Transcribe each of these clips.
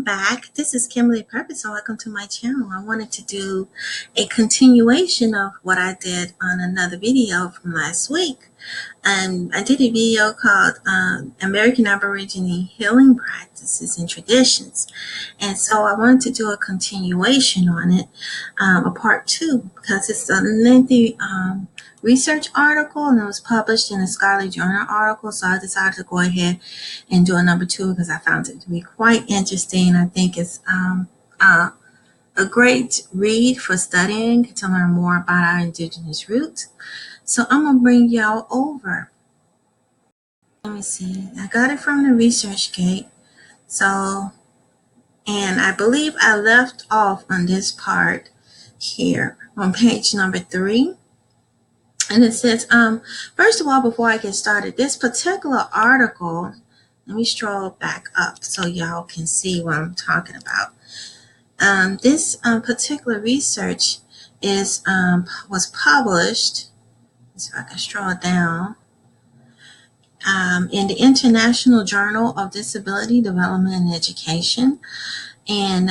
back. This is Kimberly Purpoz, and welcome to my channel. I wanted to do a continuation of what I did on another video from last week. I did a video called American Aborigine Healing Practices and Traditions. And so I wanted to do a continuation on it, a part 2, because it's a lengthy research article and it was published in a scholarly journal article. So I decided to go ahead and do a number 2 because I found it to be quite interesting. I think it's a great read for studying to learn more about our indigenous roots. So I'm going to bring y'all over. Let me see. I got it from the ResearchGate. So, and I believe I left off on this part here on page number 3. And it says, first of all, before I get started, this particular article, let me scroll back up so y'all can see what I'm talking about. This particular research was published, so I can scroll down, in the International Journal of Disability Development and Education. And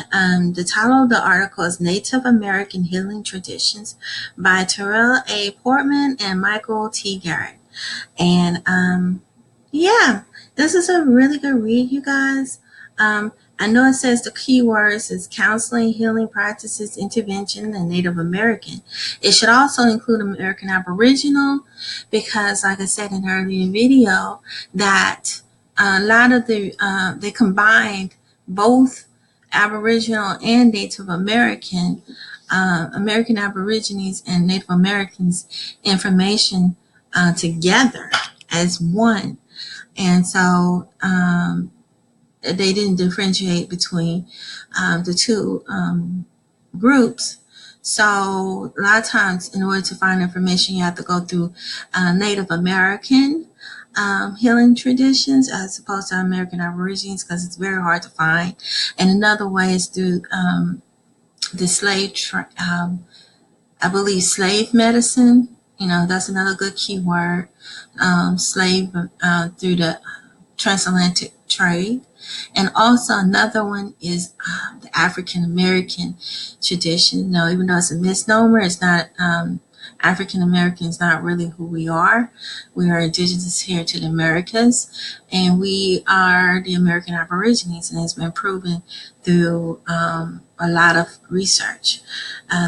the title of the article is Native American Healing Traditions by Terrell A. Portman and Michael T. Garrett. And yeah, this is a really good read, you guys. I know it says the keywords is counseling, healing practices, intervention, and Native American. It should also include American Aboriginal because, like I said in an earlier video, that a lot of they combined both Aboriginal and Native American, American Aborigines and Native Americans information together as one. And so they didn't differentiate between the two groups. So a lot of times in order to find information, you have to go through Native American healing traditions as opposed to American Aborigines because it's very hard to find. And another way is through the slave, I believe slave medicine. You know, that's another good keyword. Slave through the transatlantic trade. And also another one is the African American tradition. No, even though it's a misnomer, it's not. African American is not really who we are. We are indigenous here to the Americas, and we are the American Aborigines, and it's been proven through a lot of research,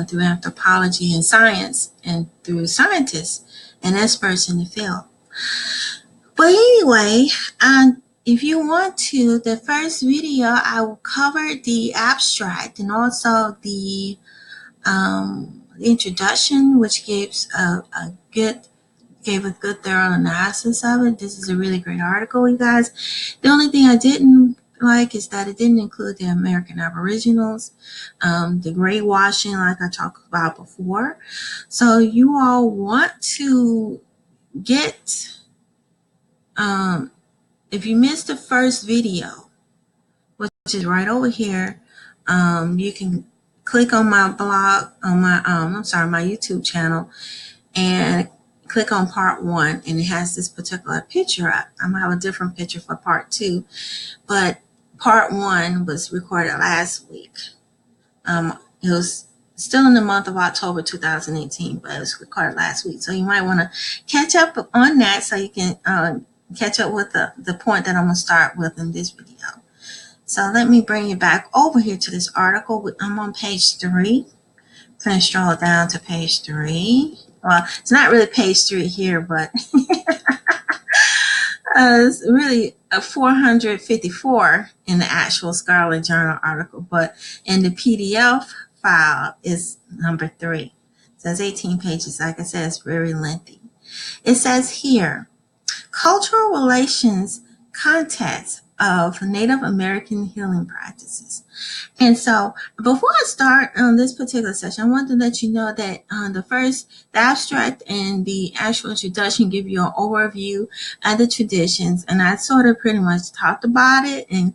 through anthropology and science, and through scientists and experts in the field. But anyway, if you want to, the first video I will cover the abstract and also the introduction, which gives a good thorough analysis of it. This is a really great article, you guys. The only thing I didn't like is that it didn't include the American Aboriginals, the gray washing like I talked about before. So you all want to get, if you missed the first video, which is right over here, you can click on my blog, on my, my YouTube channel, and click on part 1, and it has this particular picture. I'm gonna have a different picture for part 2, but part 1 was recorded last week. It was still in the month of October 2018, but it was recorded last week. So you might want to catch up on that so you can catch up with the point that I'm going to start with in this video. So let me bring you back over here to this article. I'm on page 3. I'm going to scroll down to page 3. Well, it's not really page 3 here, but it's really a 454 in the actual scholarly journal article, but in the PDF file is number 3. It says 18 pages. Like I said, it's very lengthy. It says here, cultural relations context of Native American healing practices. And so before I start on this particular session, I want to let you know that the abstract and the actual introduction give you an overview of the traditions. And I sort of pretty much talked about it and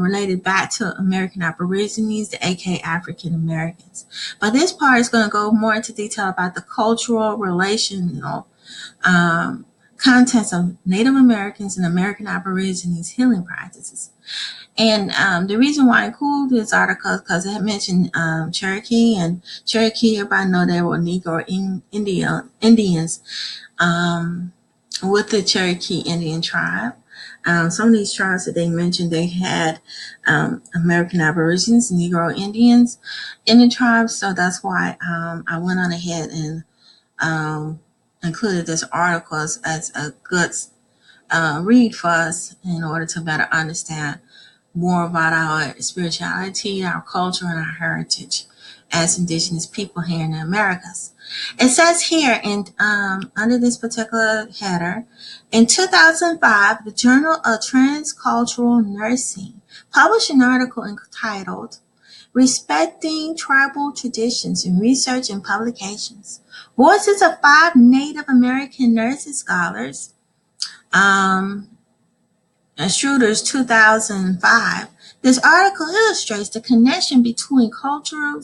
related back to American Aborigines, aka African Americans. But this part is going to go more into detail about the cultural, relational contents of Native Americans and American Aborigines healing practices. And the reason why I include this article is because it mentioned Cherokee, and Cherokee, everybody know they were Negro Indians with the Cherokee Indian tribe. Some of these tribes that they mentioned, they had American Aborigines, Negro Indians in the tribes. So that's why I went on ahead and included this article as a good read for us in order to better understand more about our spirituality, our culture, and our heritage as Indigenous people here in the Americas. It says here, in under this particular header, in 2005, the Journal of Transcultural Nursing published an article entitled "Respecting Tribal Traditions in Research and Publications: Voices of 5 Native American Nurses Scholars." Schroeder's 2005. This article illustrates the connection between cultural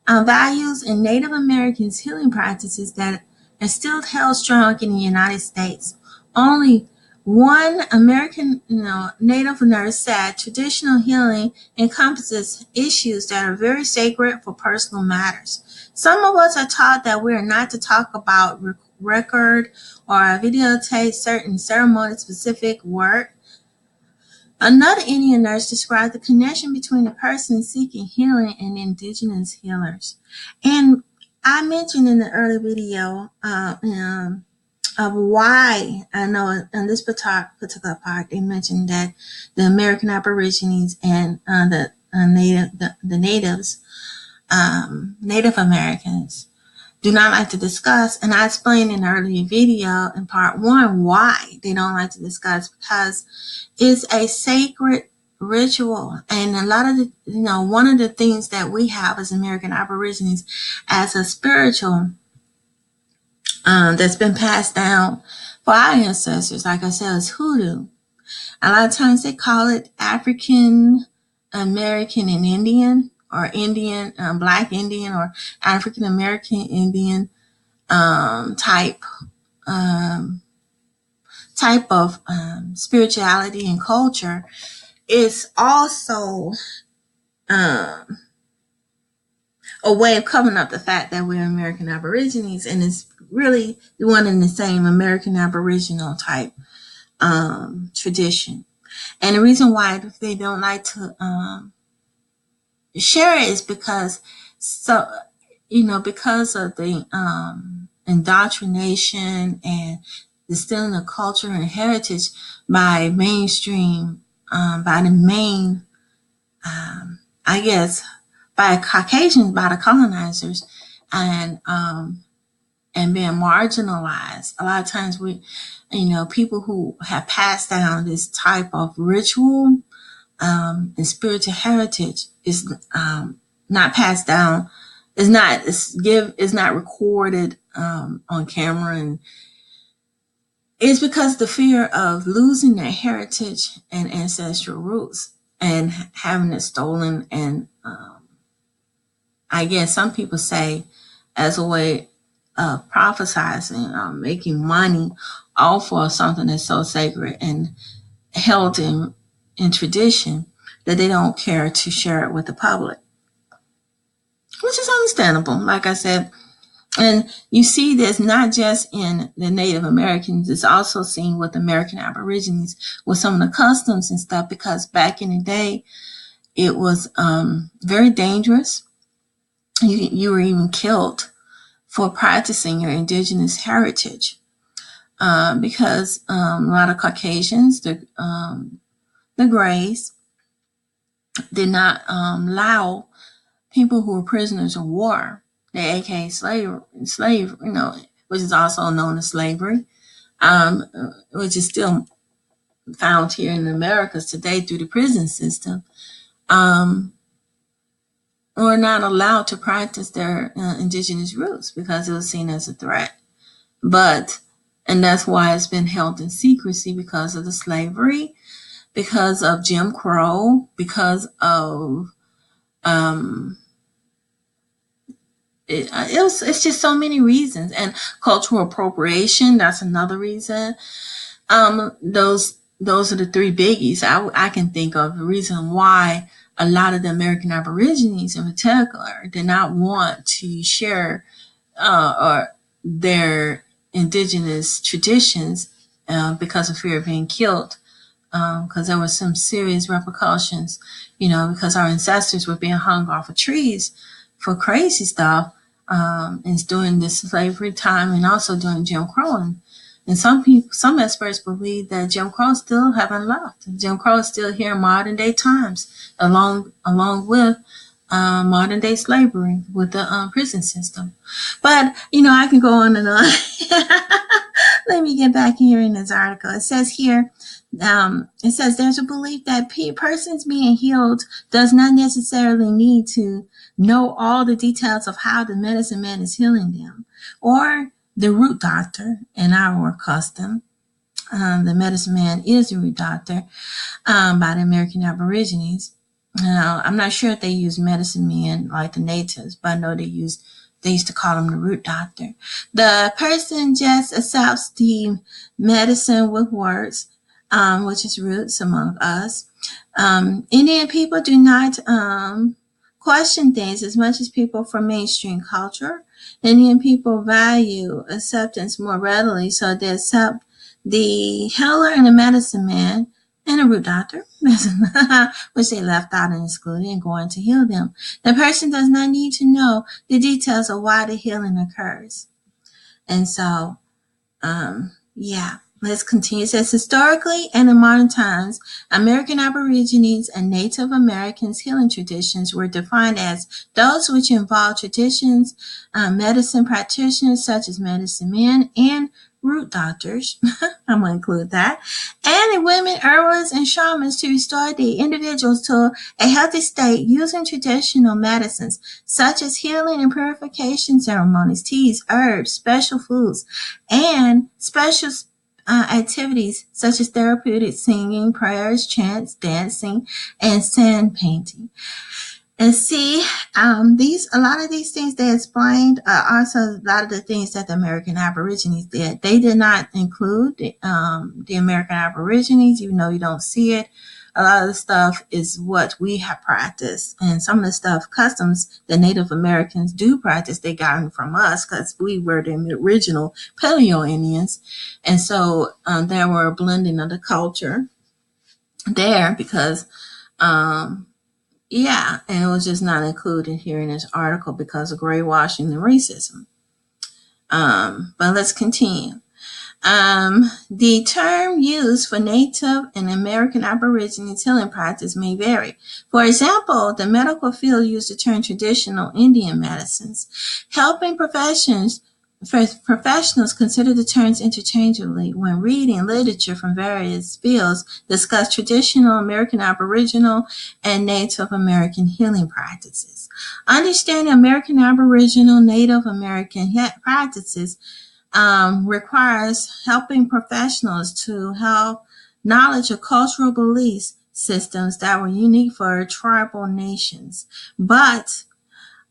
values and Native Americans' healing practices that are still held strong in the United States. Only one American Native nurse said traditional healing encompasses issues that are very sacred for personal matters. Some of us are taught that we are not to talk about record or videotape certain ceremony-specific work. Another Indian nurse described the connection between the person seeking healing and Indigenous healers. And I mentioned in the early video of why I know in this particular part they mentioned that the American Aborigines and the natives, Native Americans, do not like to discuss. And I explained in the earlier video in part 1 why they don't like to discuss, because it's a sacred ritual. And a lot of the, one of the things that we have as American Aborigines as a spiritual that's been passed down for our ancestors, like I said, is hoodoo. A lot of times they call it African American and Indian, or Indian, Black Indian, or African American Indian type of spirituality and culture. Is also a way of covering up the fact that we're American Aborigines, and it's really one and the same American Aboriginal type tradition. And the reason why they don't like to share it is because because of the indoctrination and distilling of culture and heritage by mainstream, by the main, by Caucasians, by the colonizers, and being marginalized. A lot of times people who have passed down this type of ritual and spiritual heritage is not passed down, is not recorded on camera, and it's because the fear of losing their heritage and ancestral roots and having it stolen. And I guess some people say as a way of prophesizing, making money off of something that's so sacred and held in tradition, that they don't care to share it with the public, which is understandable, like I said. And you see this not just in the Native Americans, it's also seen with American Aborigines with some of the customs and stuff, because back in the day, it was very dangerous. You were even killed for practicing your Indigenous heritage, because a lot of Caucasians, the Greys, did not allow people who were prisoners of war, the aka slave, which is also known as slavery, which is still found here in the Americas today through the prison system, were not allowed to practice their Indigenous roots because it was seen as a threat. And that's why it's been held in secrecy, because of the slavery, because of Jim Crow, because of It's just so many reasons. And cultural appropriation, that's another reason. Those are the three biggies I can think of. The reason why a lot of the American Aborigines in particular did not want to share or their indigenous traditions because of fear of being killed, because there were some serious repercussions, because our ancestors were being hung off of trees for crazy stuff, and during this slavery time and also during Jim Crow. And some experts believe that Jim Crow still haven't left. Jim Crow is still here in modern day times, along with modern day slavery with the prison system. But I can go on and on. Let me get back here in this article. It says here, there's a belief that persons being healed does not necessarily need to know all the details of how the medicine man is healing them, or the root doctor in our custom. The medicine man is the root doctor by the American Aborigines. Now, I'm not sure if they use medicine men like the natives, but I know they used to call him the root doctor. The person just accepts the medicine with words, which is roots among us. Indian people do not question things as much as people from mainstream culture. Indian people value acceptance more readily, so they accept the healer and the medicine man and a root doctor, which they left out and excluded, and going to heal them. The person does not need to know the details of why the healing occurs. And so, let's continue. It says, historically and in modern times, American Aborigines and Native Americans' healing traditions were defined as those which involve traditions, medicine practitioners such as medicine men and root doctors, I'm going to include that, and in women, herbalists, and shamans to restore the individuals to a healthy state using traditional medicines such as healing and purification ceremonies, teas, herbs, special foods, and special activities such as therapeutic singing, prayers, chants, dancing, and sand painting. And see, a lot of these things they explained are also a lot of the things that the American Aborigines did. They did not include the American Aborigines, even though you don't see it. A lot of the stuff is what we have practiced, and some of the stuff, customs the Native Americans do practice, they got from us because we were the original Paleo Indians, and so there were a blending of the culture there because. And it was just not included here in this article because of grey-washing and racism. But let's continue. The term used for Native and American Aborigines healing practice may vary. For example, the medical field used the term traditional Indian medicines. Helping professionals consider the terms interchangeably when reading literature from various fields discuss traditional American Aboriginal and Native American healing practices. Understanding American Aboriginal Native American practices requires helping professionals to help knowledge of cultural belief systems that were unique for tribal nations, but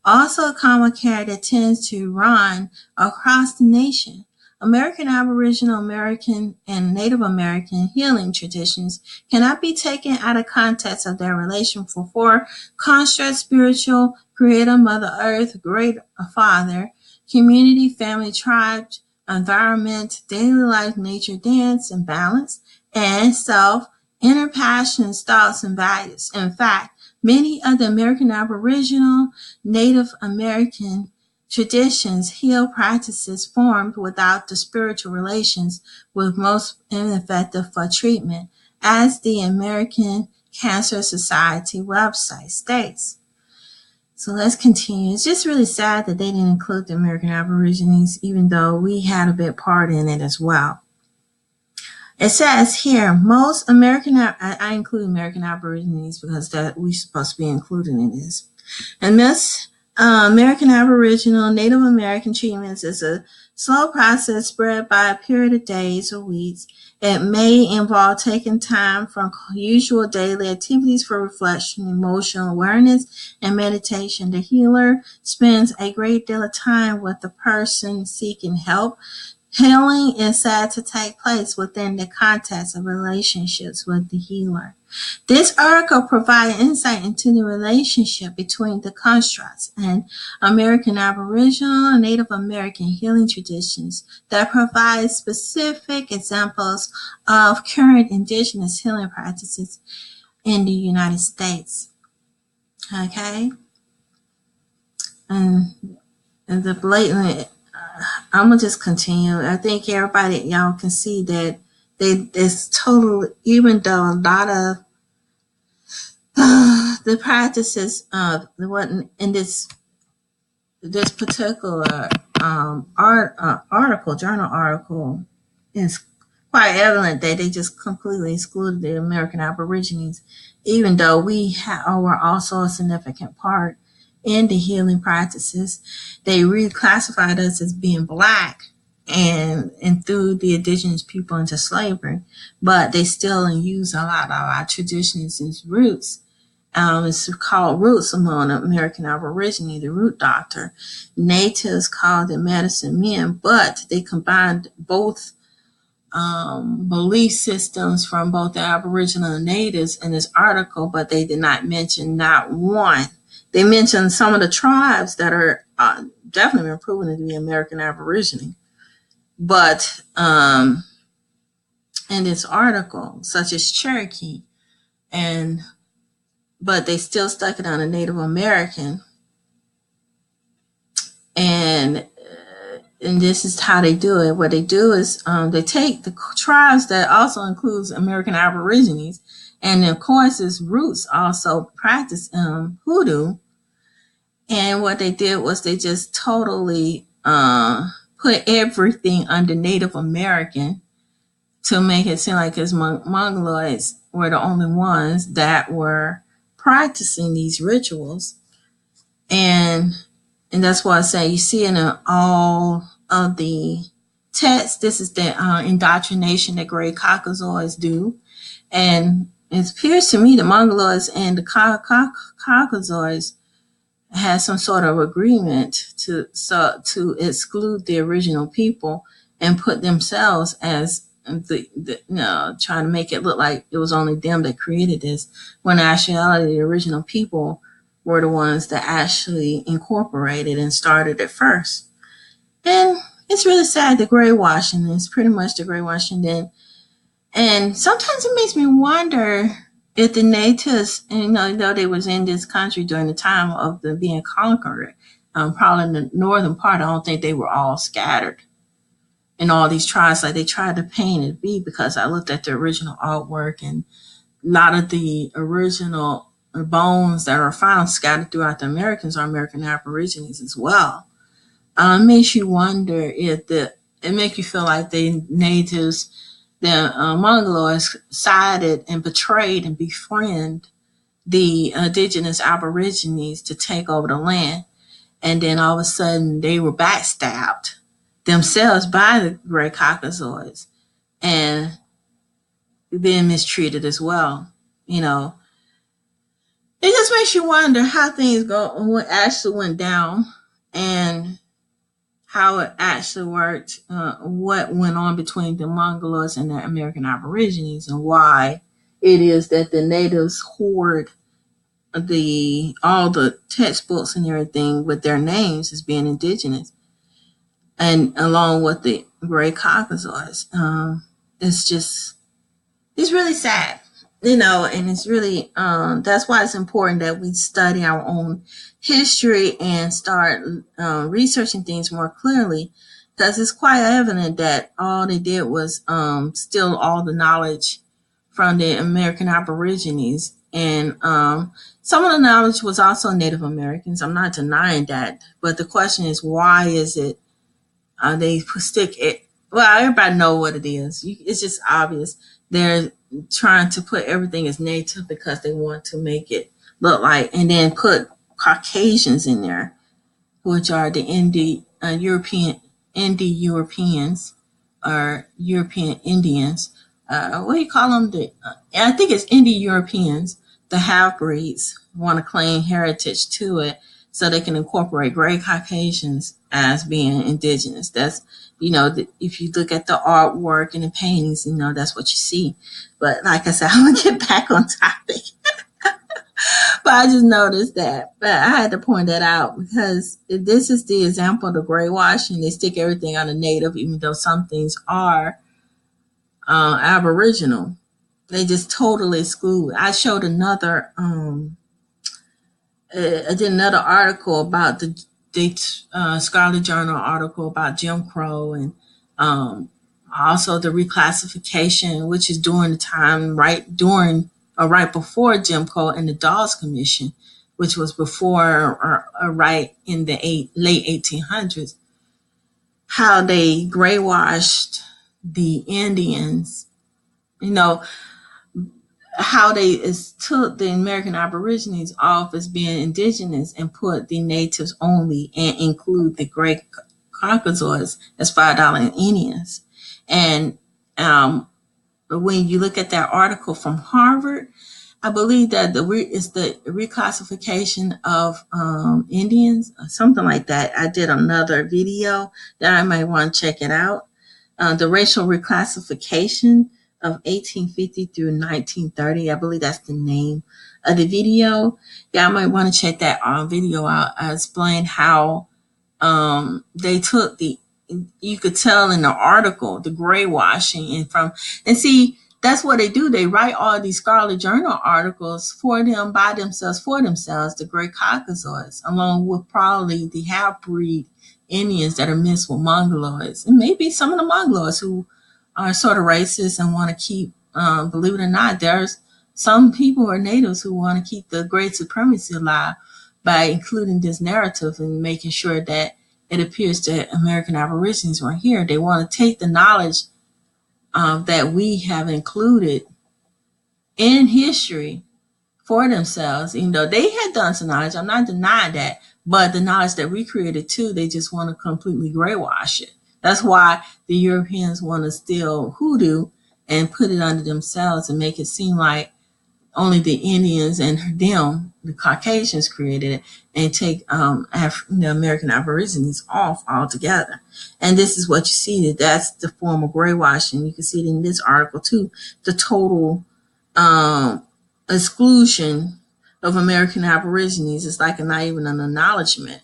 also a common care that tends to run across the nation. American Aboriginal American and Native American healing traditions cannot be taken out of context of their relation for four constructs: spiritual, creator, Mother Earth, great father, community, family, tribe, environment, daily life, nature, dance, and balance, and self, inner passions, thoughts, and values. In fact, many of the American Aboriginal, Native American traditions, heal practices formed without the spiritual relations with most ineffective for treatment, as the American Cancer Society website states. So let's continue. It's just really sad that they didn't include the American Aborigines, even though we had a big part in it as well. It says here, most American, I include American Aborigines because that we're supposed to be included in this. And American Aboriginal Native American treatments is a slow process spread by a period of days or weeks. It may involve taking time from usual daily activities for reflection, emotional awareness, and meditation. The healer spends a great deal of time with the person seeking help. Healing is said to take place within the context of relationships with the healer. This article provides insight into the relationship between the constructs and American Aboriginal and Native American healing traditions that provide specific examples of current indigenous healing practices in the United States. Okay? And the blatant, I'm going to just continue. I think everybody, y'all can see that it's total, even though a lot of the practices of what in this particular journal article, is quite evident that they just completely excluded the American Aborigines, even though we were also a significant part in the healing practices. They reclassified us as being Black and threw the indigenous people into slavery, but they still use a lot of our traditions and roots. It's called roots among American Aborigine, the root doctor. Natives called it medicine men, but they combined both belief systems from both the Aboriginal and natives in this article, but they did not mention not one. They mentioned some of the tribes that are definitely been proven to be American Aborigine, but in this article, such as Cherokee, but they still stuck it on a Native American, and this is how they do it. What they do is they take the tribes that also includes American Aborigines, and of course, its roots also practice hoodoo. And what they did was they just totally put everything under Native American to make it seem like his Mongoloids were the only ones that were practicing these rituals. And that's why I say you see in all of the texts, this is the indoctrination that gray Caucasoids do. And it appears to me the Mongoloids and the Caucasoids had some sort of agreement to exclude the original people and put themselves as trying to make it look like it was only them that created this, when in actuality the original people were the ones that actually incorporated and started it first. And it's really sad, the gray washing is pretty much the gray washing then. And sometimes it makes me wonder if the natives, though they was in this country during the time of the being conquered, probably in the northern part, I don't think they were all scattered in all these tribes like they tried to paint it be, because I looked at the original artwork and a lot of the original bones that are found scattered throughout the Americans are American Aborigines as well. It makes you wonder if it makes you feel like the natives, the Mongoloids, sided and betrayed and befriended the indigenous Aborigines to take over the land. And then all of a sudden they were backstabbed themselves by the gray Caucasoids and being mistreated as well. It just makes you wonder how things what actually went down and how it actually worked, what went on between the Mongoloids and the American Aborigines, and why it is that the natives hoard all the textbooks and everything with their names as being indigenous, and along with the gray Caucasoids. It's really sad, and it's really, that's why it's important that we study our own history and start researching things more clearly, because it's quite evident that all they did was steal all the knowledge from the American Aborigines, and some of the knowledge was also Native Americans. I'm not denying that, but the question is, why is it they stick it? Well, everybody know what it is. It's just obvious. They're trying to put everything as native because they want to make it look like, and then put Caucasians in there which are the Indo-Europeans or European Indians. What do you call them? I think it's Indo-Europeans. The half-breeds want to claim heritage to it so they can incorporate gray Caucasians as being indigenous. That's, if you look at the artwork and the paintings, that's what you see. But like I said, I'm going to get back on topic. But I just noticed that. But I had to point that out because this is the example of the gray washing. They stick everything on the native, even though some things are Aboriginal. They just totally exclude. I showed another. I did another article about the Scholarly Journal article about Jim Crow and also the reclassification, which is during the time right before Jim Crow and the Dawes Commission, which was before or right in the late 1800s, how they graywashed the Indians, how they took the American Aborigines off as being indigenous and put the natives only and include the Great Caucasoids as $5 Indians. And when you look at that article from Harvard, I believe that it's the reclassification of Indians, something like that. I did another video that I might want to check it out. The racial reclassification of 1850 through 1930. I believe that's the name of the video. Yeah, I might want to check that video out. I explained how they took you could tell in the article, the gray washing and see, that's what they do. They write all these Scholarly Journal articles for themselves, the Great Caucasoids, along with probably the half-breed Indians that are mixed with Mongoloids, and maybe some of the Mongoloids who are sort of racist and want to keep, believe it or not, there's some people or natives who want to keep the great supremacy alive by including this narrative and making sure that it appears that American Aborigines were here. They want to take the knowledge that we have included in history for themselves, even though they had done some knowledge. I'm not denying that, but the knowledge that we created too, they just want to completely graywash it. That's why the Europeans want to steal hoodoo and put it under themselves and make it seem like only the Indians and them, the Caucasians, created it, and take the American Aborigines off altogether. And this is what you see, that's the form of graywashing. You can see it in this article too, the total exclusion of American Aborigines. It's like not even an acknowledgement.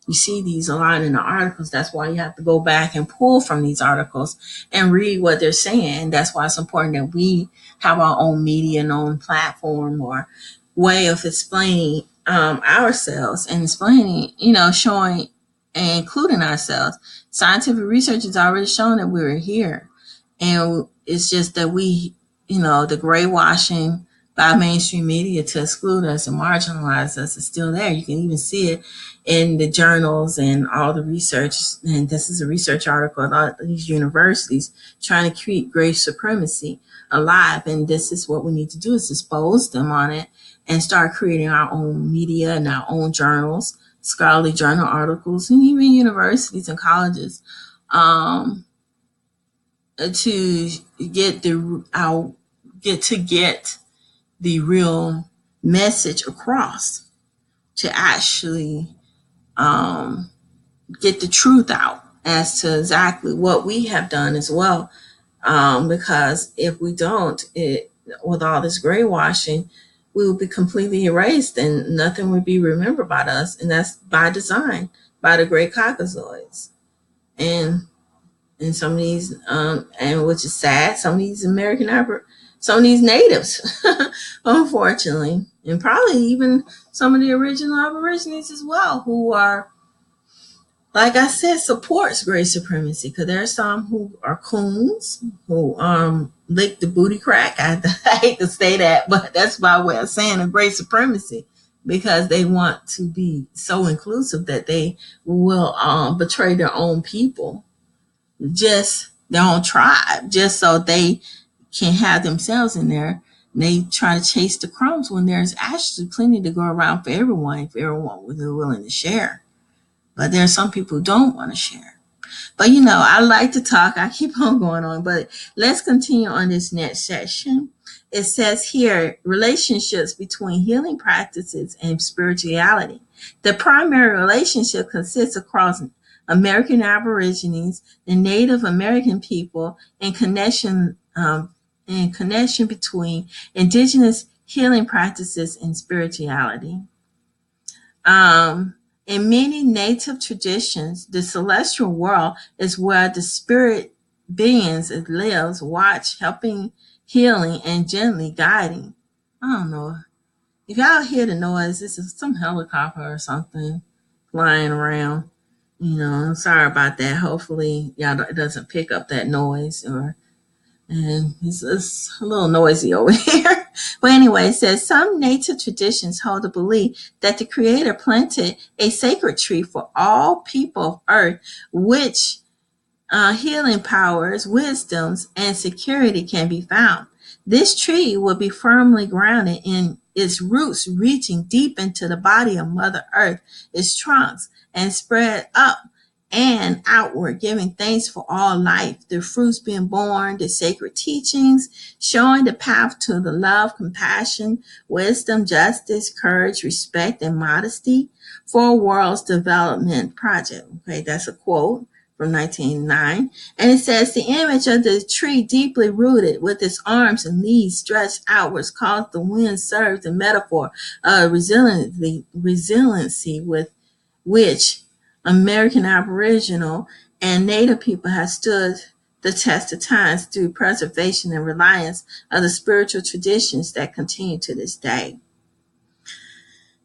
You see these a lot in the articles. That's why you have to go back and pull from these articles and read what they're saying. That's why it's important that we have our own media and own platform or way of explaining ourselves and explaining, showing and including ourselves. Scientific research has already shown that we're here. And it's just that we, the gray washing by mainstream media to exclude us and marginalize us is still there. You can even see it in the journals and all the research. And this is a research article about these universities trying to keep gray supremacy alive. And this is what we need to do, is expose them on it and start creating our own media and our own journals, scholarly journal articles, and even universities and colleges to get the real message across, to actually get the truth out as to exactly what we have done as well. Because if we don't, with all this gray washing, we will be completely erased and nothing would be remembered about us. And that's by design, by the Great Caucasoids. And some of these, and which is sad, some of these some of these natives, unfortunately, and probably even some of the original Aborigines as well, who are, like I said, supports gray supremacy, because there are some who are coons, who lick the booty crack. I hate to say that, but that's my way of saying a gray supremacy, because they want to be so inclusive that they will betray their own people, just their own tribe, just so they can have themselves in there. And they try to chase the crumbs when there's actually plenty to go around for everyone, if everyone was willing to share. but there are some people who don't want to share. But you know, I like to talk. I keep on going on, but let's continue on this next section. It says here relationships between healing practices and spirituality. The primary relationship consists across American Aborigines, the Native American people, and connection between indigenous healing practices and spirituality. Um, in many native traditions, the celestial world is where the spirit beings lives, watch, helping, healing, and gently guiding. I don't know. If y'all hear the noise, this is some helicopter or something flying around. You know, I'm sorry about that. Hopefully, y'all it doesn't pick up that noise or and it's a little noisy over here. But anyway, it says some native traditions hold the belief that the Creator planted a sacred tree for all people of Earth, which healing powers, wisdoms, and security can be found. This tree will be firmly grounded in its roots reaching deep into the body of Mother Earth, its trunks, and spread up and outward, giving thanks for all life, the fruits being born, the sacred teachings, showing the path to the love, compassion, wisdom, justice, courage, respect, and modesty for a world's development project. Okay, that's a quote from 1909. And it says the image of the tree deeply rooted with its arms and leaves stretched outwards caused the wind serve the metaphor of resiliency with which American Aboriginal and Native people have stood the test of times through preservation and reliance of the spiritual traditions that continue to this day.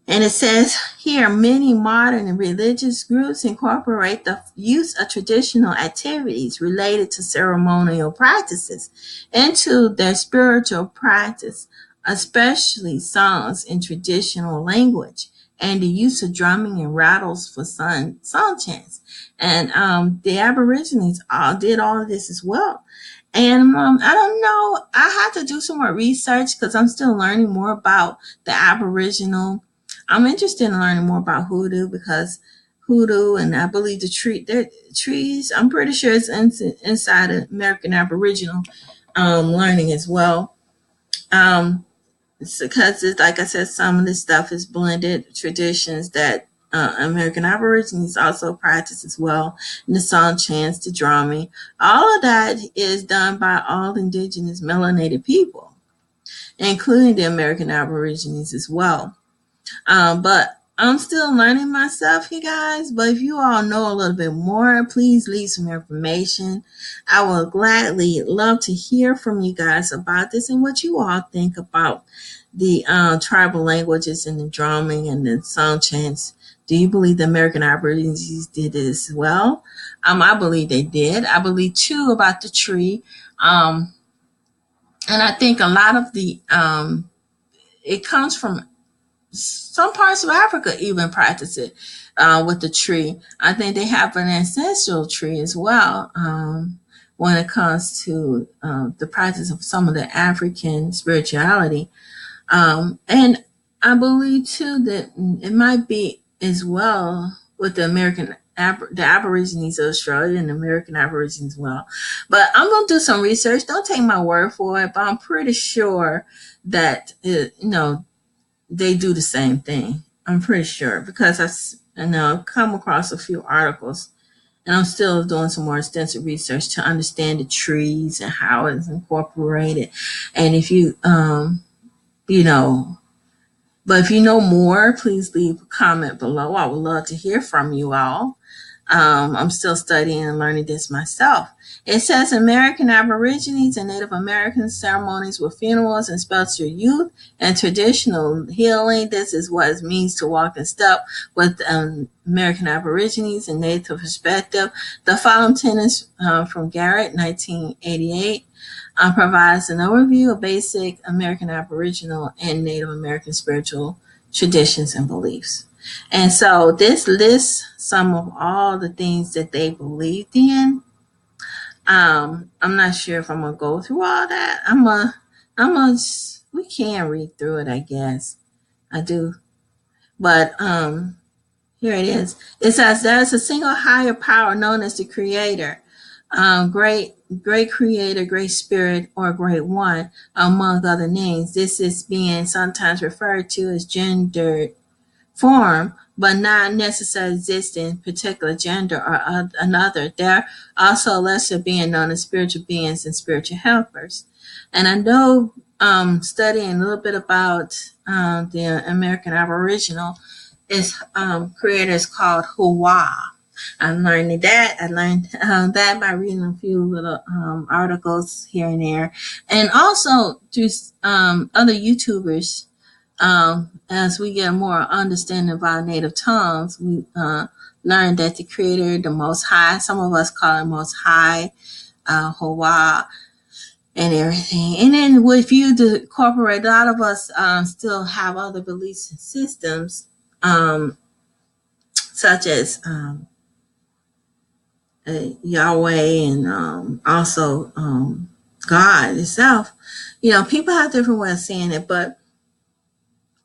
And it says here many modern and religious groups incorporate the use of traditional activities related to ceremonial practices into their spiritual practice, especially songs in traditional language and the use of drumming and rattles for song chants. And the Aborigines all did all of this as well. And I don't know, I have to do some more research because I'm still learning more about the Aboriginal. I'm interested in learning more about hoodoo because hoodoo and I believe the trees, I'm pretty sure it's inside of American Aboriginal learning as well. Because it's like I said, some of this stuff is blended traditions that American Aborigines also practice as well. And the song chants, the drumming, all of that is done by all indigenous melanated people, including the American Aborigines as well. But I'm still learning myself, you guys. But if you all know a little bit more, please leave some information. I will gladly love to hear from you guys about this and what you all think about the tribal languages and the drumming and the song chants. Do you believe the American Aborigines did this as well? I believe they did. I believe too about the tree. And I think a lot of the it comes from some parts of Africa even practice it with the tree. I think they have an ancestral tree as well when it comes to the practice of some of the African spirituality. And I believe too that it might be as well with the the Aborigines of Australia and the American Aborigines as well. But I'm going to do some research. Don't take my word for it, but I'm pretty sure that, they do the same thing. I'm pretty sure because I've come across a few articles and I'm still doing some more extensive research to understand the trees and how it's incorporated. And if you, you know, but if you know more, please leave a comment below. I would love to hear from you all. I'm still studying and learning this myself. It says American Aborigines and Native American ceremonies with funerals and spiritual youth and traditional healing. This is what it means to walk in step with American Aborigines and Native perspective. The following tenets from Garrett, 1988, provides an overview of basic American Aboriginal and Native American spiritual traditions and beliefs. And so this lists some of all the things that they believed in. I'm not sure if I'm gonna go through all that. We can read through it, I guess. I do. But Here it is. It says there is a single higher power known as the Creator, great Creator, great Spirit, or Great One, among other names. This is being sometimes referred to as gendered form, but not necessarily existing particular gender or another. There are also lesser being known as spiritual beings and spiritual helpers. And I know studying a little bit about the American Aboriginal is creator is called Hawa. I learned that. I learned that by reading a few little articles here and there, and also through other YouTubers. As we get more understanding of our native tongues, we learn that the Creator, the Most High, some of us call it Most High, Hawa, and everything. And then if you incorporate, a lot of us still have other belief systems, such as Yahweh and also God itself. People have different ways of saying it, but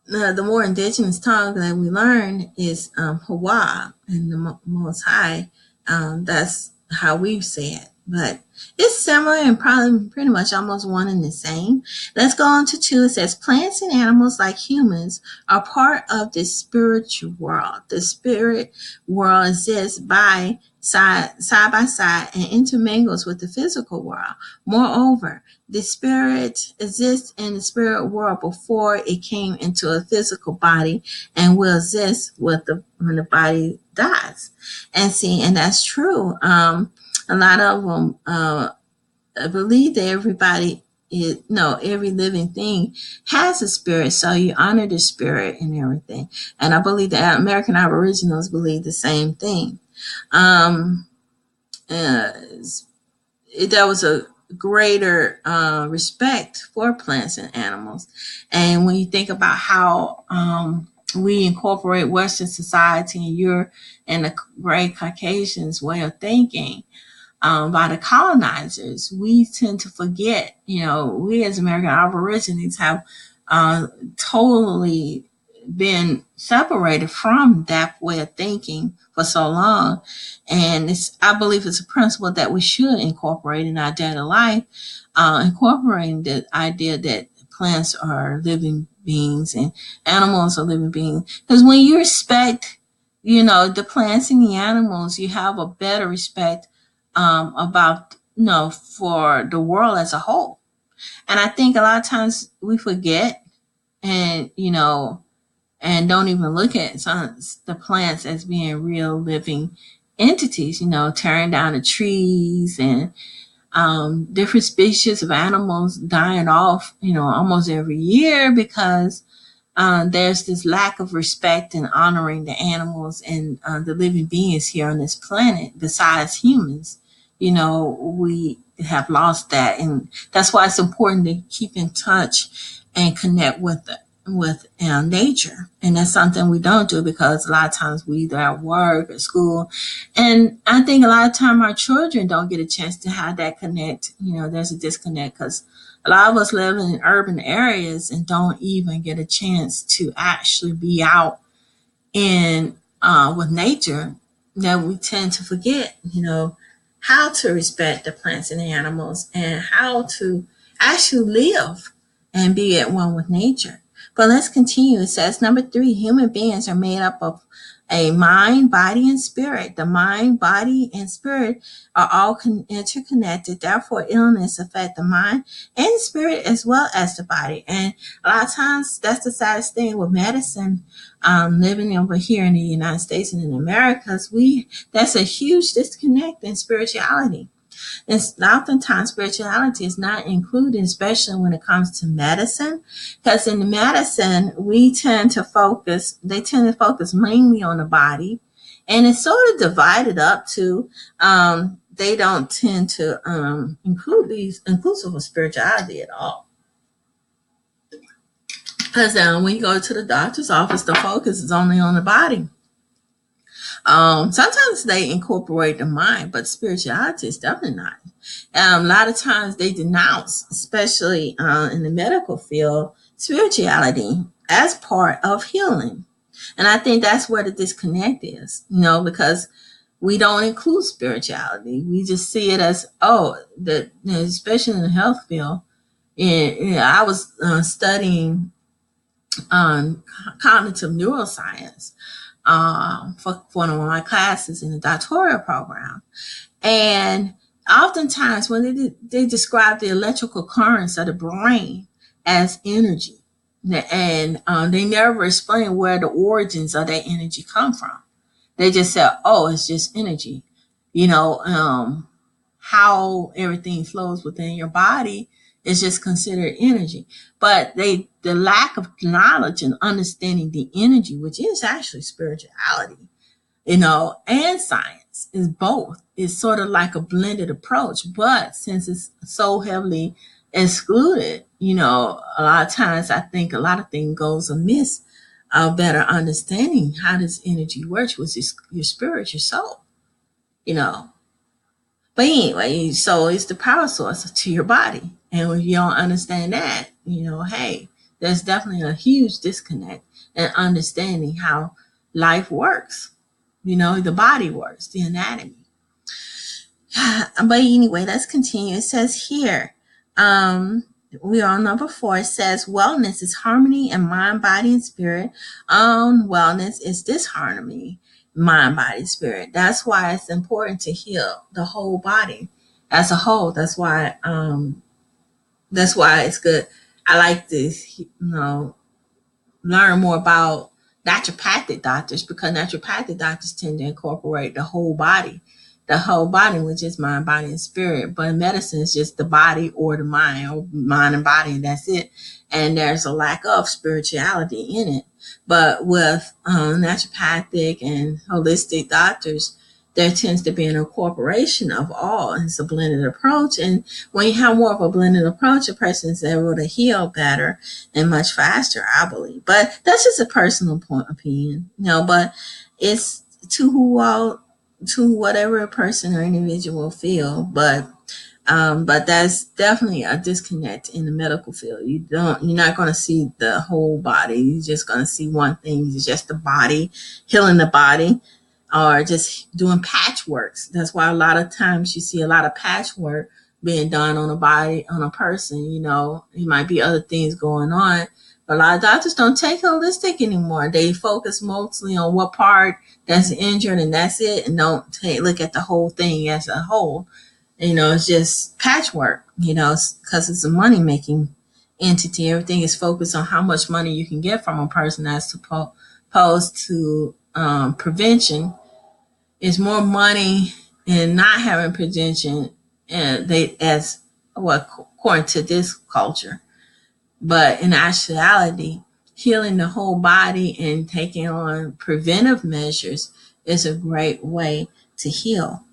the more indigenous tongue that we learn is Hawa and the Most High. That's how we say it. But it's similar and probably pretty much almost one and the same. Let's go on to 2. It says plants and animals like humans are part of the spiritual world. The spirit world exists side by side and intermingles with the physical world. Moreover, the spirit exists in the spirit world before it came into a physical body and will exist when the body dies. And that's true. A lot of them believe that every living thing has a spirit, so you honor the spirit and everything. And I believe the American Aboriginals believe the same thing. There was a greater respect for plants and animals. And when you think about how we incorporate Western society and the great Caucasians' way of thinking, by the colonizers, we tend to forget, we as American Aborigines have totally been separated from that way of thinking for so long. And I believe it's a principle that we should incorporate in our daily life, incorporating the idea that plants are living beings and animals are living beings. Because when you respect, the plants and the animals, you have a better respect about, for the world as a whole. And I think a lot of times we forget and, and don't even look at the plants as being real living entities, tearing down the trees and different species of animals dying off, almost every year because there's this lack of respect and honoring the animals and the living beings here on this planet besides humans. We have lost that, and that's why it's important to keep in touch and connect with nature. And that's something we don't do because a lot of times we either at work or school, and I think a lot of time our children don't get a chance to have that connect. There's a disconnect because a lot of us live in urban areas and don't even get a chance to actually be out in with nature. That we tend to forget, how to respect the plants and the animals and how to actually live and be at one with nature. But let's continue. It says, number 3, human beings are made up of a mind, body, and spirit. The mind, body, and spirit are all interconnected. Therefore, illness affects the mind and spirit as well as the body. And a lot of times, that's the saddest thing with medicine. Living over here in the United States and in Americas, that's a huge disconnect in spirituality. And oftentimes spirituality is not included, especially when it comes to medicine, because in the medicine they tend to focus mainly on the body, and it's sort of divided up to they don't tend to include these inclusive of spirituality at all. Because when you go to the doctor's office, the focus is only on the body. Sometimes they incorporate the mind, but spirituality is definitely not. A lot of times they denounce, especially in the medical field, spirituality as part of healing. And I think that's where the disconnect is, because we don't include spirituality. We just see it as, especially in the health field. And I was studying cognitive neuroscience for one of my classes in the doctoral program. And oftentimes when they describe the electrical currents of the brain as energy, and they never explain where the origins of that energy come from. They just say, oh, it's just energy. How everything flows within your body is just considered energy. But the lack of knowledge and understanding the energy, which is actually spirituality, and science is both. It's sort of like a blended approach. But since it's so heavily excluded, a lot of times I think a lot of things goes amiss of better understanding how this energy works, which is your spirit, your soul, you know. But anyway, so it's the power source to your body. And when you don't understand that, hey, there's definitely a huge disconnect in understanding how life works, the body works, the anatomy. But anyway, let's continue. It says here, we are on number 4. It says wellness is harmony in mind, body, and spirit. Wellness is disharmony, mind, body, spirit. That's why it's important to heal the whole body as a whole. That's why it's good. I like this, learn more about naturopathic doctors, because naturopathic doctors tend to incorporate the whole body, which is mind, body, and spirit. But medicine is just the body or the mind, or mind and body, and that's it. And there's a lack of spirituality in it. But with naturopathic and holistic doctors, there tends to be an incorporation of all. It's a blended approach. And when you have more of a blended approach, a person is able to heal better and much faster, I believe. But that's just a personal opinion, but it's to whatever a person or individual feel. But that's definitely a disconnect in the medical field. You're not going to see the whole body. You're just going to see one thing. It's just the body, healing the body, or just doing patchworks. That's why a lot of times you see a lot of patchwork being done on a body, on a person. It might be other things going on, but a lot of doctors don't take holistic anymore. They focus mostly on what part that's injured, and that's it, and don't look at the whole thing as a whole. It's just patchwork, because it's a money-making entity. Everything is focused on how much money you can get from a person, as opposed to prevention. Is more money in not having prevention, and according to this culture. But in actuality, healing the whole body and taking on preventive measures is a great way to heal.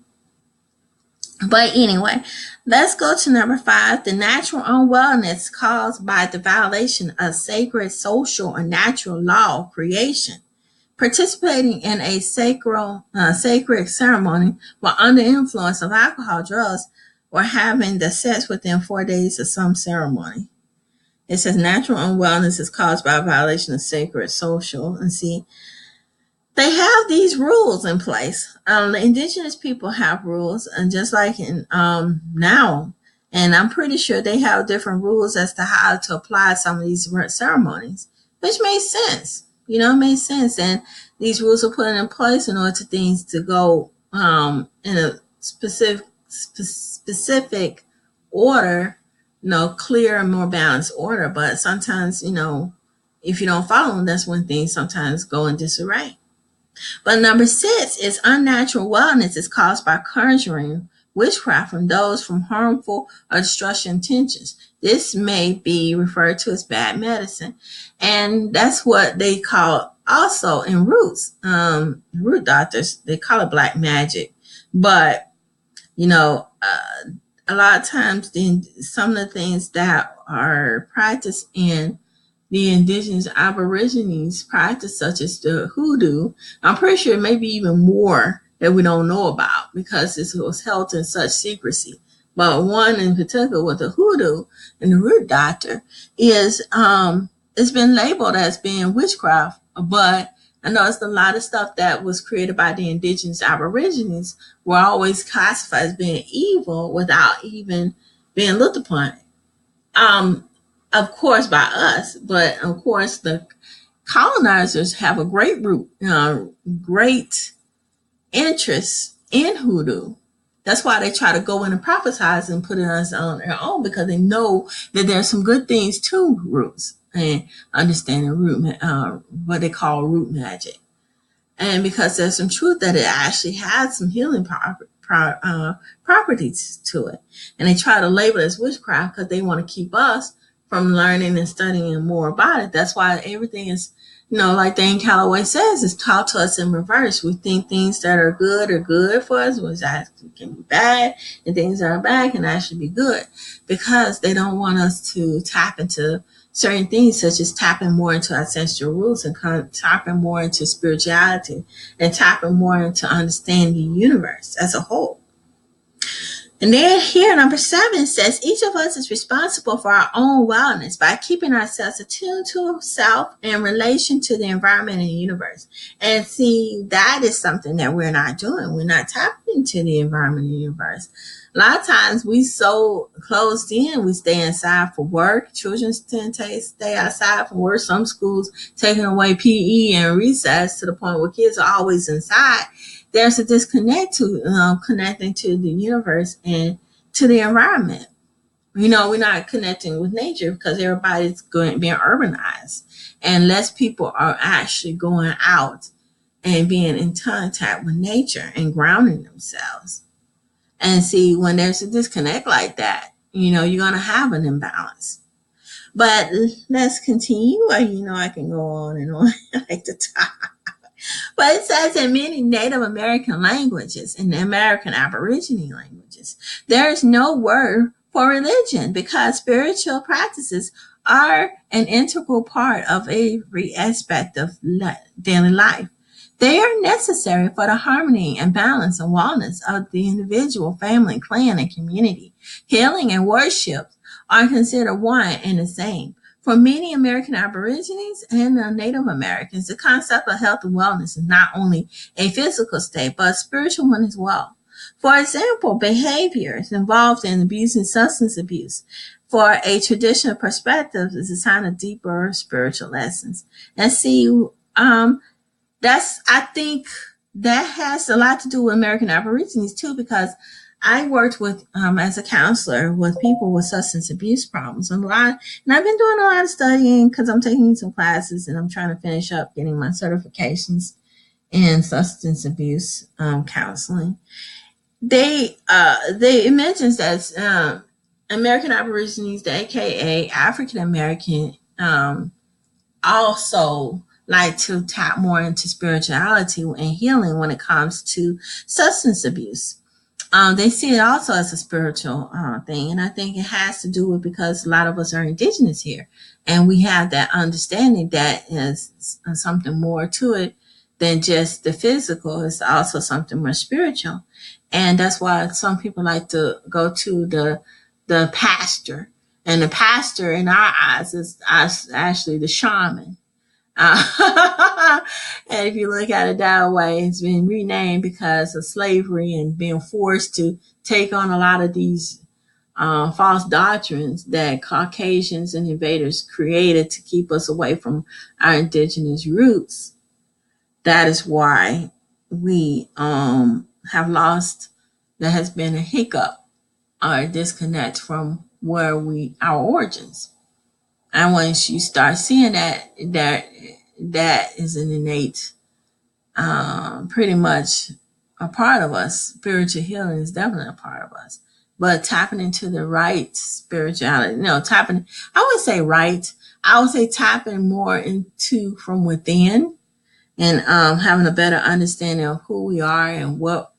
But anyway, let's go to number 5. The natural unwellness caused by the violation of sacred, social, or natural law of creation. Participating in a sacred ceremony while under influence of alcohol, drugs, or having the sex within 4 days of some ceremony. It says natural unwellness is caused by a violation of sacred, social, and see, they have these rules in place. The indigenous people have rules, and just like in now, and I'm pretty sure they have different rules as to how to apply some of these ceremonies, which makes sense. It made sense. And these rules are put in place in order to things to go in a specific order, clear and more balanced order. But sometimes, if you don't follow them, that's when things sometimes go in disarray. But number 6 is unnatural wellness is caused by conjuring witchcraft from those from harmful or destructive intentions. This may be referred to as bad medicine. And that's what they call also in roots. Root doctors, they call it black magic. But, a lot of times some of the things that are practiced in the indigenous Aborigines practice, such as the hoodoo, I'm pretty sure maybe even more that we don't know about because it was held in such secrecy. But one in particular with the hoodoo and the root doctor is it's been labeled as being witchcraft, but I noticed a lot of stuff that was created by the indigenous Aborigines were always classified as being evil without even being looked upon. Um, of course, by us, but of course, the colonizers have a great interest in hoodoo. That's why they try to go in and prophesize and put it on their own, because they know that there's some good things to roots and understanding what they call root magic, and because there's some truth that it actually has some healing properties to it, and they try to label it as witchcraft because they want to keep us from learning and studying more about it. That's why everything is, like Dane Calloway says, is taught to us in reverse. We think things that are good for us, which actually can be bad, and things that are bad can actually be good, because they don't want us to tap into certain things, such as tapping more into ancestral roots and tapping more into spirituality and tapping more into understanding the universe as a whole. And then here, number 7 says, each of us is responsible for our own wellness by keeping ourselves attuned to self in relation to the environment and the universe. And see, that is something that we're not doing. We're not tapping into the environment and the universe. A lot of times we so closed in, we stay inside for work. Children tend to stay outside for work. Some schools taking away PE and recess to the point where kids are always inside. There's a disconnect to connecting to the universe and to the environment. We're not connecting with nature because everybody's being urbanized, and less people are actually going out and being in contact with nature and grounding themselves. And see, when there's a disconnect like that, you're going to have an imbalance. But let's continue. I can go on and on like the top. But it says in many Native American languages, in the American Aboriginal languages, there is no word for religion because spiritual practices are an integral part of every aspect of daily life. They are necessary for the harmony and balance and wellness of the individual, family, clan, and community. Healing and worship are considered one and the same. For many American Aborigines and Native Americans, the concept of health and wellness is not only a physical state, but a spiritual one as well. For example, behaviors involved in abuse and substance abuse, for a traditional perspective, is a sign of deeper spiritual lessons. And see, I think that has a lot to do with American Aborigines too, because I worked with, as a counselor, with people with substance abuse problems and I've been doing a lot of studying because I'm taking some classes and I'm trying to finish up getting my certifications in substance abuse counseling. It mentions that American Aborigines, the AKA African American, also like to tap more into spirituality and healing when it comes to substance abuse. They see it also as a spiritual thing, and I think it has to do with because a lot of us are indigenous here, and we have that understanding that is something more to it than just the physical. It's also something more spiritual, and that's why some people like to go to the pastor, and the pastor in our eyes is actually the shaman. And if you look at it that way, it's been renamed because of slavery and being forced to take on a lot of these false doctrines that Caucasians and invaders created to keep us away from our indigenous roots. That is why we have lost, there has been a hiccup or a disconnect from our origins. And once you start seeing that is an innate, pretty much a part of us. Spiritual healing is definitely a part of us. But tapping into the right spirituality, I would say right. I would say tapping more into from within and having a better understanding of who we are and what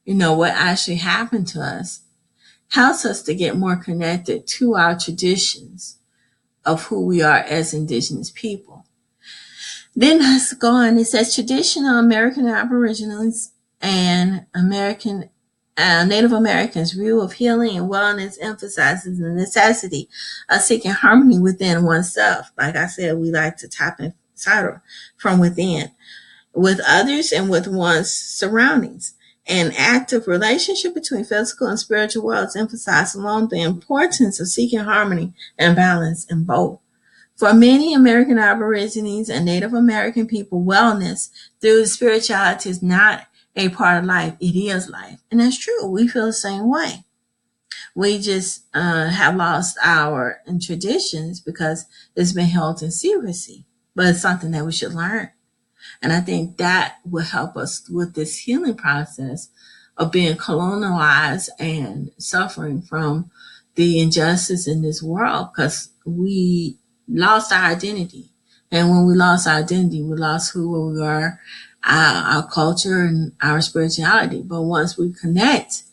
actually happened to us helps us to get more connected to our traditions of who we are as indigenous people. Then let's go on. It says traditional American Aboriginals and Native Americans' view of healing and wellness emphasizes the necessity of seeking harmony within oneself. Like I said, we like to tap inside from within. with others and with one's surroundings. An active relationship between physical and spiritual worlds emphasizes along the importance of seeking harmony and balance in both. For many American Aborigines and Native American people, wellness through spirituality is not a part of life, it is life. And that's true. We feel the same way. We just have lost our traditions because it's been held in secrecy, but it's something that we should learn. And I think that will help us with this healing process of being colonialized and suffering from the injustice in this world because we lost our identity. And when we lost our identity, we lost who we are, our culture, and our spirituality. But once we connect,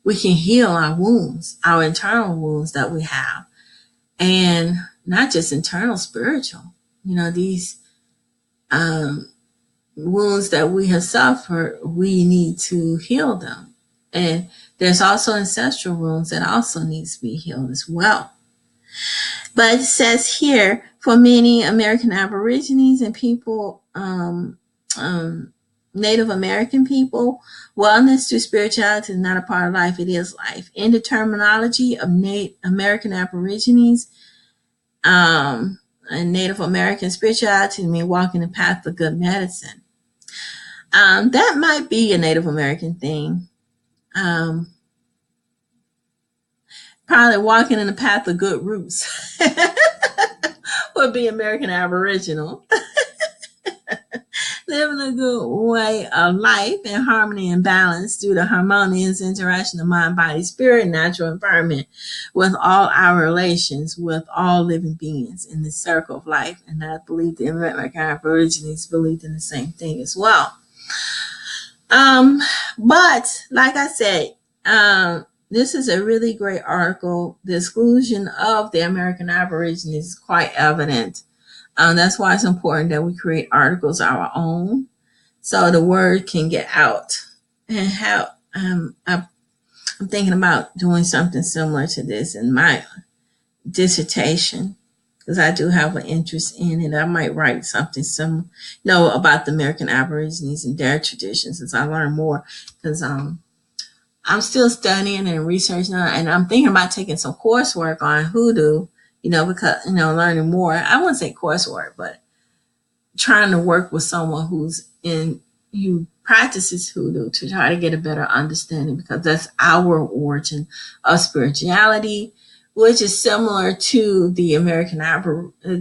we can heal our wounds, our internal wounds that we have. And not just internal, spiritual. These wounds that we have suffered, we need to heal them. And there's also ancestral wounds that also needs to be healed as well. But it says here, for many American Aborigines and people, Native American people, wellness through spirituality is not a part of life, it is life. In the terminology of American Aborigines and Native American, spirituality means walking the path of good medicine. That might be a Native American thing. Probably walking in the path of good roots would be American Aboriginal. Living a good way of life in harmony and balance through the harmonious interaction of mind, body, spirit, and natural environment with all our relations with all living beings in the circle of life. And I believe the American Aborigines believed in the same thing as well. But like I said, this is a really great article. The exclusion of the American Aborigines is quite evident. That's why it's important that we create articles of our own so the word can get out. And how I'm thinking about doing something similar to this in my dissertation because I do have an interest in it. I might write something similar, about the American Aborigines and their traditions as I learn more because I'm still studying and researching, and I'm thinking about taking some coursework on hoodoo, because, learning more. I wouldn't say coursework, but trying to work with someone who practices hoodoo to try to get a better understanding because that's our origin of spirituality, which is similar to the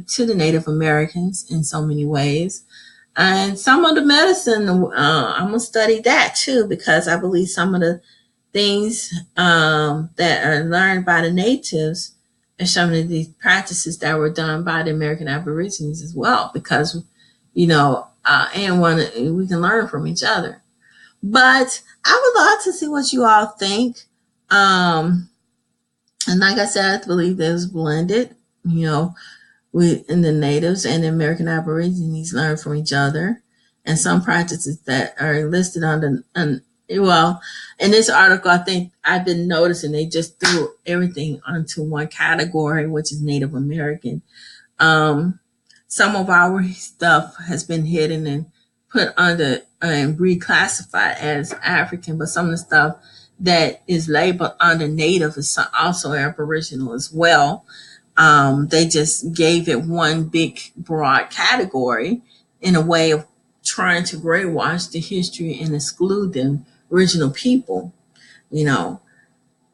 to the Native Americans in so many ways. And some of the medicine, I'm going to study that too because I believe some of the things that are learned by the natives are some of these practices that were done by the American Aborigines as well, because, we can learn from each other. But I would love to see what you all think. And like I said, I believe it was blended, we in the natives and the American Aborigines learn from each other. And some practices that are listed in this article, I think I've been noticing they just threw everything onto one category, which is Native American. Some of our stuff has been hidden and put under and reclassified as African, but some of the stuff that is labeled under Native is also Aboriginal as well. They just gave it one big broad category in a way of trying to brainwash the history and exclude the original people.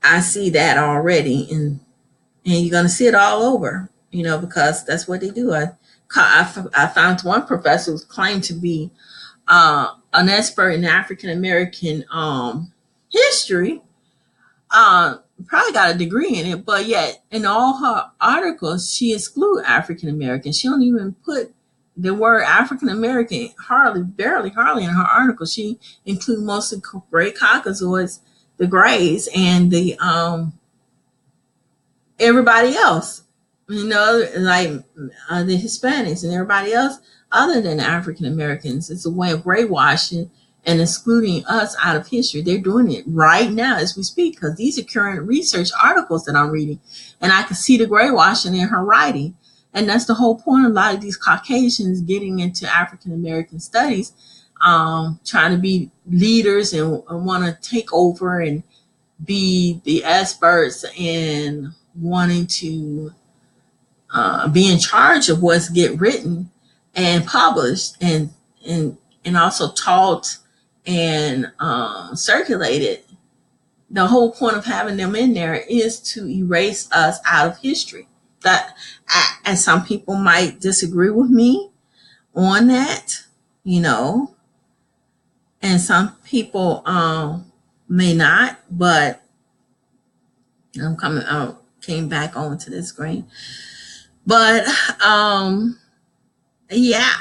I see that already, and you're going to see it all over, because that's what they do. I found one professor who claimed to be an expert in African American history. Probably got a degree in it, but yet in all her articles, she exclude African American. She don't even put the word African American hardly in her article. She includes mostly gray Caucasoids, the grays, and the everybody else. Like the Hispanics and everybody else other than African Americans. It's a way of brainwashing and excluding us out of history. They're doing it right now as we speak because these are current research articles that I'm reading, and I can see the brainwashing in her writing. And that's the whole point of a lot of these Caucasians getting into African American studies, trying to be leaders and want to take over and be the experts and wanting to be in charge of what's get written and published and also taught and circulated. The whole point of having them in there is to erase us out of history. That, and some people might disagree with me on that, you know, and some people may not. But I came back onto the screen. But yeah,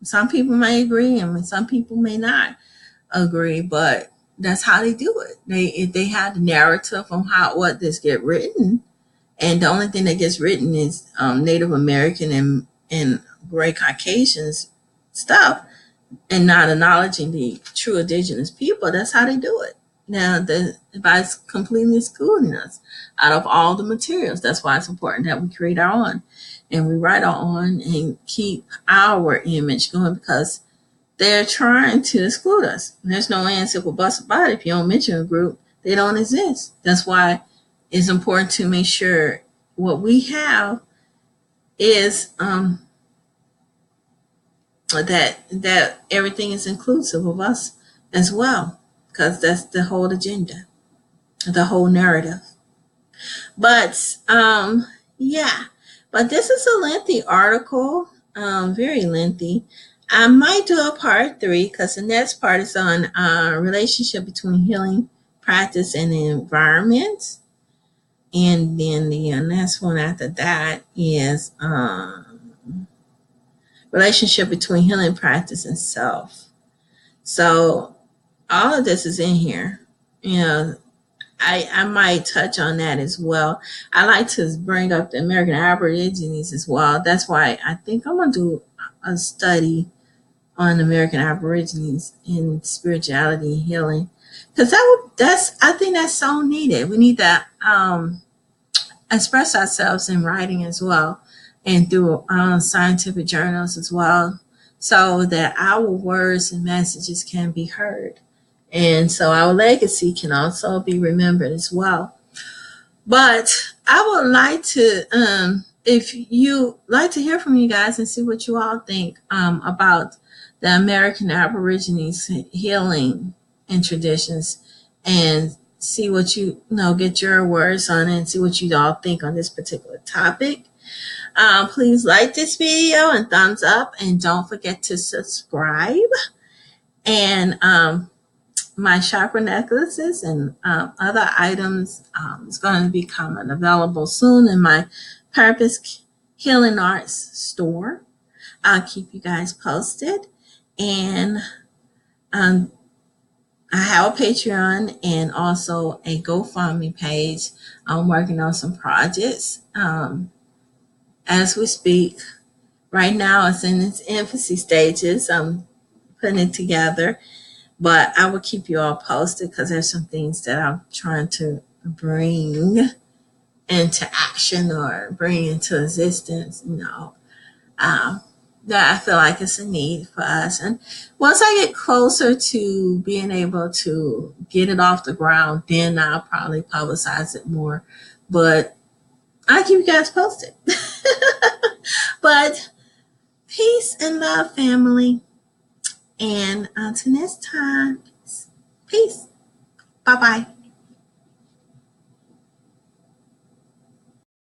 some people may agree and some people may not agree, but that's how they do it. They have the narrative on what this get written, and the only thing that gets written is Native American and gray Caucasians stuff, and not acknowledging the true indigenous people. That's how they do it. Now, by completely excluding us out of all the materials. That's why it's important that we create our own and we write our own and keep our image going, because they're trying to exclude us. There's no way in simple bus about it. If you don't mention a group, they don't exist. That's why it's important to make sure what we have is that everything is inclusive of us as well, because that's the whole agenda, the whole narrative. But yeah, but this is a lengthy article, very lengthy. I might do a part 3 because the next part is on relationship between healing practice and the environment. And then the next one after that is relationship between healing practice and self. So all of this is in here. You know, I might touch on that as well. I like to bring up the American Aborigines as well. That's why I think I'm going to do a study on American Aborigines in spirituality and healing, because I think that's so needed. We need to express ourselves in writing as well, and through scientific journals as well, so that our words and messages can be heard, and so our legacy can also be remembered as well. But I would like to, if you like to hear from you guys and see what you all think about the American Aborigines healing and traditions, and see what you know, get your words on it and see what you all think on this particular topic. Please like this video and thumbs up, and don't forget to subscribe. And my chakra necklaces and other items is going to become available soon in my Purpose Healing Arts store. I'll keep you guys posted. And I have a Patreon and also a GoFundMe page. I'm working on some projects as we speak. Right now, it's in its infancy stages. I'm putting it together, but I will keep you all posted, because there's some things that I'm trying to bring into action or bring into existence, you know, that I feel like it's a need for us. And once I get closer to being able to get it off the ground, then I'll probably publicize it more. But I'll keep you guys posted. But peace and love, family. And until next time, peace. Bye-bye.